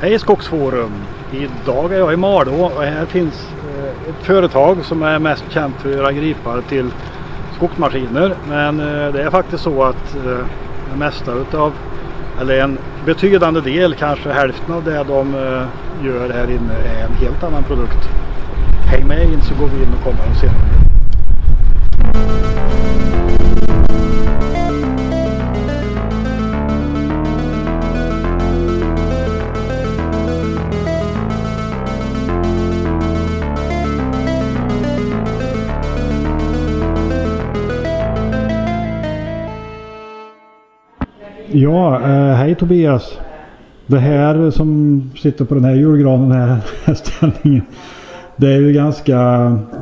Hej Skogsforum! Idag är jag i Malå och här finns ett företag som är mest känt för att göra gripar till skogsmaskiner. Men det är faktiskt så att det mesta eller en betydande del, kanske hälften av det de gör här inne är en helt annan produkt. Häng med in så går vi in och kommer och ser. Ja, hej Tobias. Det här som sitter på den här julgranen här ställningen, det är ju ganska,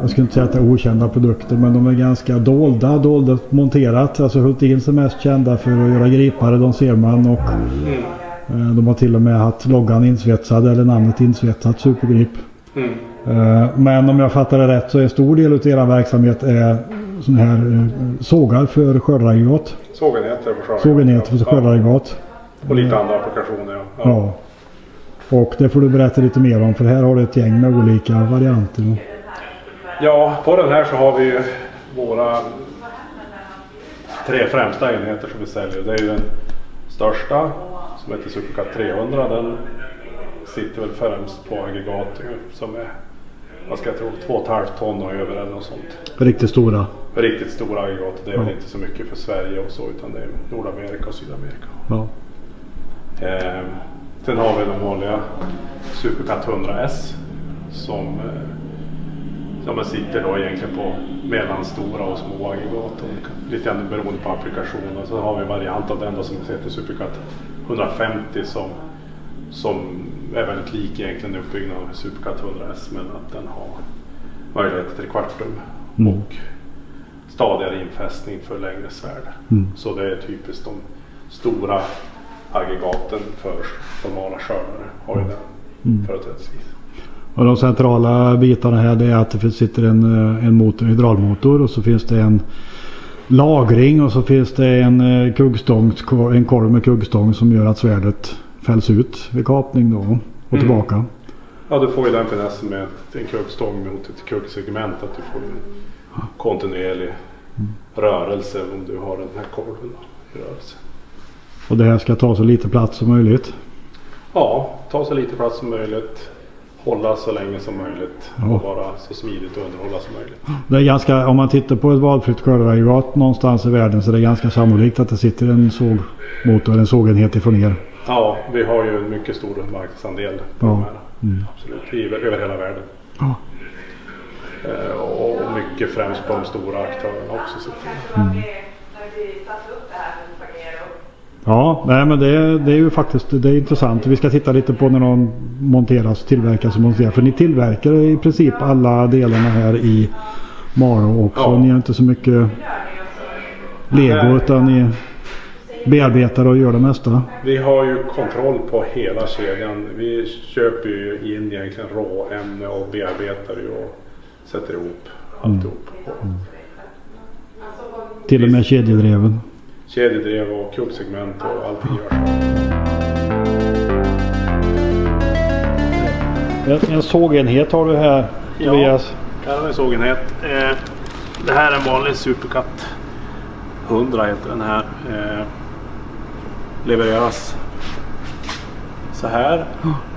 jag skulle inte säga att det är okända produkter, men de är ganska dolda monterat. Alltså Hultins är mest kända för att göra gripare, de ser man, och de har till och med haft loggan insvetsad eller namnet insvetsat, Supergrip. Men om jag fattar det rätt så är en stor del av er verksamhet är sån här sågar för skördaggregat. Sågenheter för skördaggregat. Och lite andra applikationer, ja. Och det får du berätta lite mer om, för här har du ett gäng med olika varianter. Ja, på den här så har vi våra 3 främsta enheter som vi säljer. Det är ju den största som heter Supercut 300. Den sitter väl främst på aggregat som är, vad ska jag tro, 2,5 ton och över eller något sånt. Riktigt stora aggregat. Det är väl inte så mycket för Sverige och så, utan det är Nordamerika och Sydamerika. Ja. Sen har vi den vanliga Supercut 100S som sitter då egentligen på mellanstora och små aggregat, och lite grann beroende på applikationen. Så har vi en variant av den då som heter Supercut 150 som är väldigt lik egentligen uppbyggnaden av Supercut 100S, men att den har möjlighet till kvartum och stadigare infästning för längre svärd. Så det är typiskt de stora aggregaten för normala skördare har ju den företrädesvis. Och de centrala bitarna här, det är att det sitter en motor, hydraulmotor, och så finns det en lagring, och så finns det en kuggstång, en korv med kuggstång som gör att svärdet fälls ut vid kapning då och tillbaka. Ja, du får ju den finessen med en kuggstång mot ett kuggsegment, att du får en kontinuerlig rörelse om du har den här korven i rörelse. Och det här ska ta så lite plats som möjligt? Ja, ta så lite plats som möjligt, hålla så länge som möjligt och vara så smidigt och underhålla som möjligt. Det är ganska, om man tittar på ett valfritt skördaggregat någonstans i världen, så är det ganska sannolikt att det sitter en sågmotor, en sågenhet ifrån er. Ja, vi har ju en mycket stor marknadsandel på de här. Absolut, över hela världen. Ja. Och mycket främst på de stora aktörerna också. Ja, nej, men det är ju faktiskt, det är intressant. Vi ska titta lite på när de monteras, tillverkas och monteras. För ni tillverkar i princip alla delarna här i Malå också. Ja. Ni har inte så mycket Lego, utan ni bearbetar och gör det mesta. Vi har ju kontroll på hela kedjan. Vi köper ju in egentligen råämne och bearbetar ju och sätter ihop alltihop. Till och med kedjedreven. Kedjedrev och kuggsegment och allting görs. En sågenhet har du här, Tobias. Ja, här har vi en sågenhet. Det här är en vanlig Supercut 100 heter den här. Levereras så här.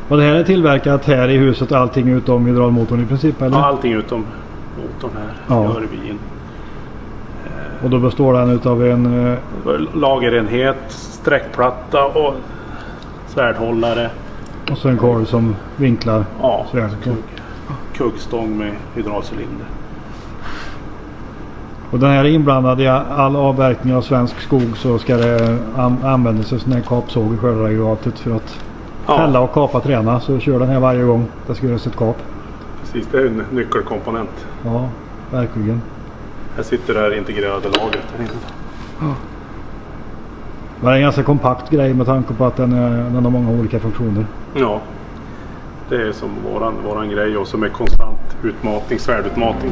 Och det här är tillverkat här i huset, allting utom hydraulmotorn i princip, eller? Ja, allting utom motorn här gör vi in. Och då består den utav en lagerenhet, sträckplatta och svärdhållare. Och så en korv som vinklar svärdet. Kuggstång med hydraulcylinder. Och den här är inblandad i all avverkning av svensk skog, så ska det användas en sån här kapsåg i skördaggregatet för att fälla och kapa träna. Så kör den här varje gång det ska göras ett kap. Precis, det är en nyckelkomponent. Ja, verkligen. Här sitter det här integrerade lagret här inne. Ja. Det är en ganska kompakt grej med tanke på att den har många olika funktioner. Ja, det är som våran grej, och som är konstant utmatning, svärdutmatning.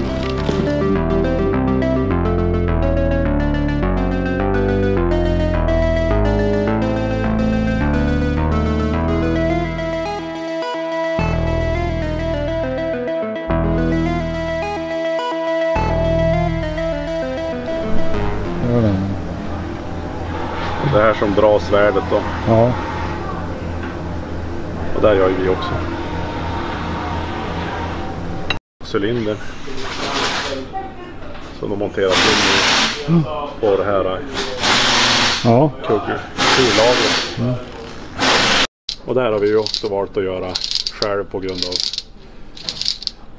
som drar svärdet då. Ja. Och där gör vi också. Cylinder. Så de monteras in på det här kullagret. Mm. Och där har vi ju också valt att göra själv på grund av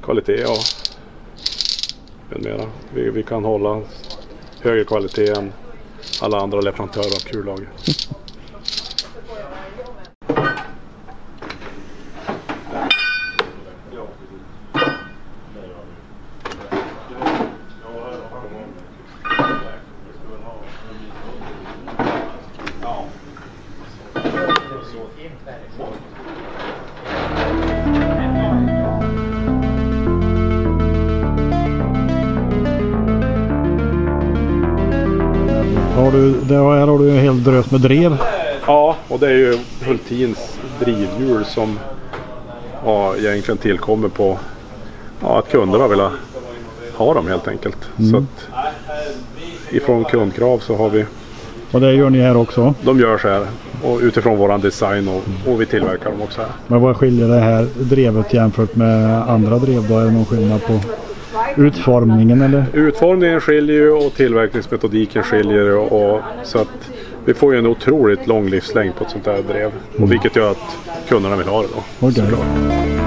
kvalitet och mera. Vi kan hålla högre kvalitet än alla andra leverantörer av kullager. Här har du en hel drös med drev. Ja, och det är ju Hultins drivhjul som egentligen tillkommer på att kunderna vill ha dem helt enkelt. Så att ifrån kundkrav så har vi... Och det gör ni här också? De gör så här och utifrån våran design och vi tillverkar dem också här. Men vad skiljer det här drevet jämfört med andra drev då? Är det någon skillnad på utformningen eller? Utformningen skiljer ju och tillverkningsmetodiken skiljer och så att vi får ju en otroligt lång livslängd på ett sånt här drev. Och vilket gör att kunderna vill ha det då. Okay.